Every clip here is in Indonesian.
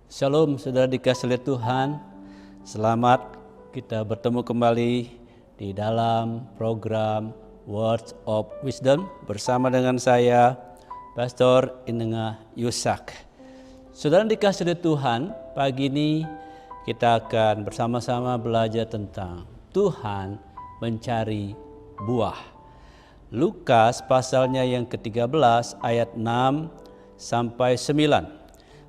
Shalom saudara dikasih oleh Tuhan. Selamat kita bertemu kembali di dalam program Words of Wisdom bersama dengan saya Pastor Inengah Yusak. Saudara dikasih oleh Tuhan, pagi ini kita akan bersama-sama belajar tentang Tuhan mencari buah. Lukas pasalnya yang ke-13 ayat 6 sampai 9.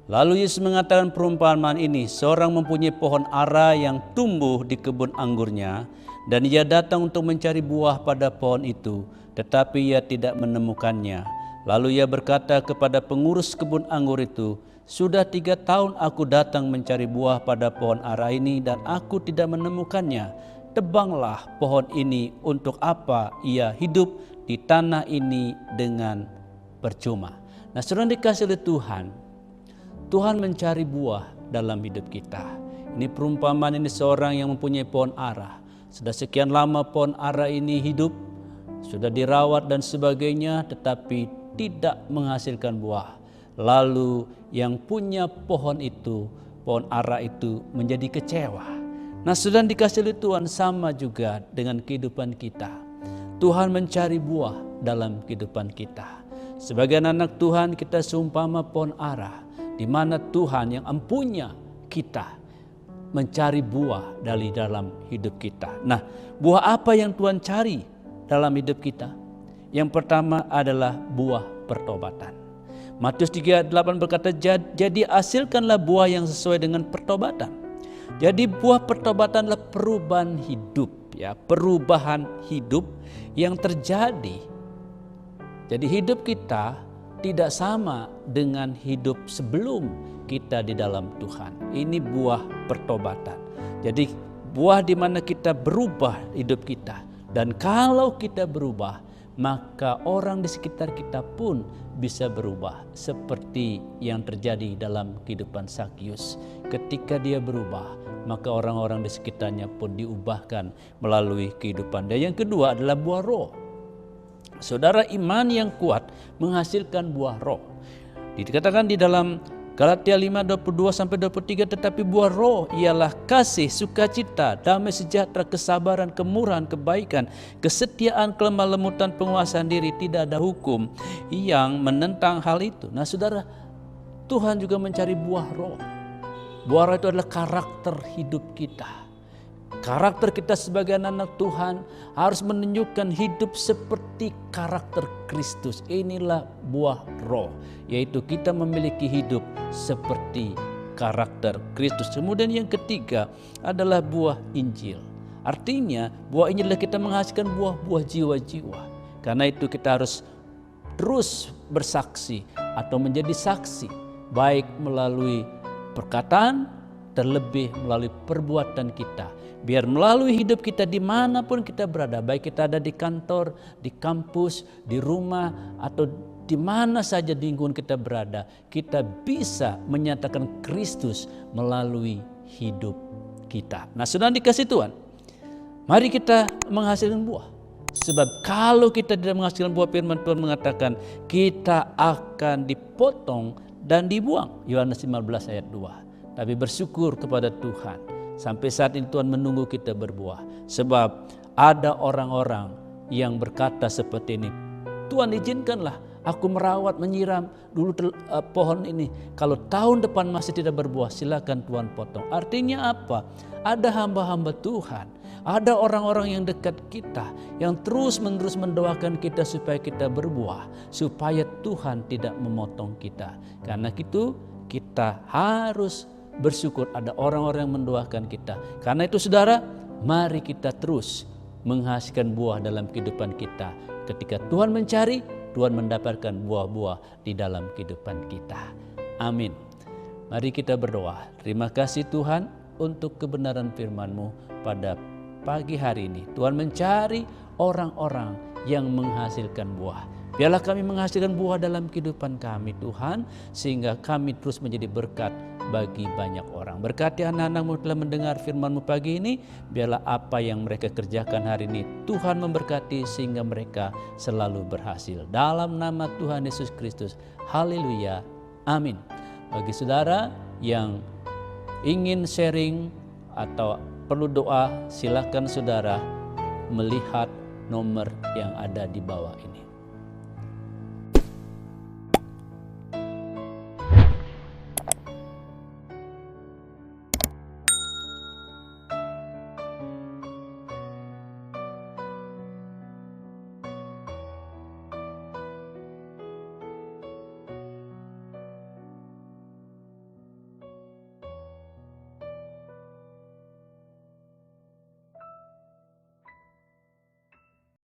Lalu Yesus mengatakan perumpamaan ini, seorang mempunyai pohon ara yang tumbuh di kebun anggurnya, dan ia datang untuk mencari buah pada pohon itu, tetapi ia tidak menemukannya. Lalu ia berkata kepada pengurus kebun anggur itu, sudah 3 tahun aku datang mencari buah pada pohon ara ini dan aku tidak menemukannya. Tebanglah pohon ini, untuk apa ia hidup di tanah ini dengan percuma. Nah, saudara dikasih oleh Tuhan mencari buah dalam hidup kita. Ini perumpamaan ini seorang yang mempunyai pohon ara. Sudah sekian lama pohon ara ini hidup, sudah dirawat dan sebagainya, tetapi tidak menghasilkan buah. Lalu yang punya pohon itu, pohon ara itu menjadi kecewa. Nah, sudah dikasih oleh Tuhan, sama juga dengan kehidupan kita. Tuhan mencari buah dalam kehidupan kita. Sebagai anak Tuhan, kita seumpama pohon ara, di mana Tuhan yang empunya kita mencari buah dari dalam hidup kita. Nah, buah apa yang Tuhan cari dalam hidup kita? Yang pertama adalah buah pertobatan. Matius 3:8 berkata, jadi hasilkanlah buah yang sesuai dengan pertobatan. Jadi buah pertobatan adalah perubahan hidup, ya, perubahan hidup yang terjadi. Jadi hidup kita tidak sama dengan hidup sebelum kita di dalam Tuhan. Ini buah pertobatan. Jadi buah di mana kita berubah hidup kita. Dan kalau kita berubah, maka orang di sekitar kita pun bisa berubah. Seperti yang terjadi dalam kehidupan Zakius. Ketika dia berubah, maka orang-orang di sekitarnya pun diubahkan melalui kehidupan. Dan yang kedua adalah buah roh. Saudara, iman yang kuat menghasilkan buah roh. Dikatakan di dalam Galatia 5:22-23, tetapi buah roh ialah kasih, sukacita, damai sejahtera, kesabaran, kemurahan, kebaikan, kesetiaan, kelemah lembutan, penguasaan diri. Tidak ada hukum yang menentang hal itu. Nah, saudara, Tuhan juga mencari buah roh. Buah roh itu adalah karakter hidup kita. Karakter kita sebagai anak Tuhan harus menunjukkan hidup seperti karakter Kristus. Inilah buah roh, yaitu kita memiliki hidup seperti karakter Kristus. Kemudian yang ketiga adalah buah Injil. Artinya buah Injil adalah kita menghasilkan buah-buah jiwa-jiwa. Karena itu kita harus terus bersaksi atau menjadi saksi, baik melalui perkataan, terlebih melalui perbuatan kita. Biar melalui hidup kita dimanapun kita berada, baik kita ada di kantor, di kampus, di rumah, atau di mana saja di lingkungan kita berada, kita bisa menyatakan Kristus melalui hidup kita. Nah, sudah dikasih Tuhan, mari kita menghasilkan buah. Sebab kalau kita tidak menghasilkan buah, firman Tuhan mengatakan kita akan dipotong dan dibuang. Yohanes 15 ayat 2. Tapi bersyukur kepada Tuhan, sampai saat ini Tuhan menunggu kita berbuah. Sebab ada orang-orang yang berkata seperti ini, Tuhan izinkanlah aku merawat, menyiram dulu pohon ini. Kalau tahun depan masih tidak berbuah, silakan Tuhan potong. Artinya apa? Ada hamba-hamba Tuhan, ada orang-orang yang dekat kita, yang terus-menerus mendoakan kita supaya kita berbuah, supaya Tuhan tidak memotong kita. Karena itu kita harus bersyukur ada orang-orang yang mendoakan kita. Karena itu saudara, mari kita terus menghasilkan buah dalam kehidupan kita. Ketika Tuhan mencari, Tuhan mendapatkan buah-buah di dalam kehidupan kita. Amin. Mari kita berdoa. Terima kasih Tuhan untuk kebenaran firman-Mu pada pagi hari ini. Tuhan mencari orang-orang yang menghasilkan buah. Biarlah kami menghasilkan buah dalam kehidupan kami Tuhan, sehingga kami terus menjadi berkat bagi banyak orang. Berkati anak-anak-Mu telah mendengar firman-Mu pagi ini, biarlah apa yang mereka kerjakan hari ini Tuhan memberkati sehingga mereka selalu berhasil. Dalam nama Tuhan Yesus Kristus, haleluya, amin. Bagi saudara yang ingin sharing atau perlu doa, silakan saudara melihat nomor yang ada di bawah ini.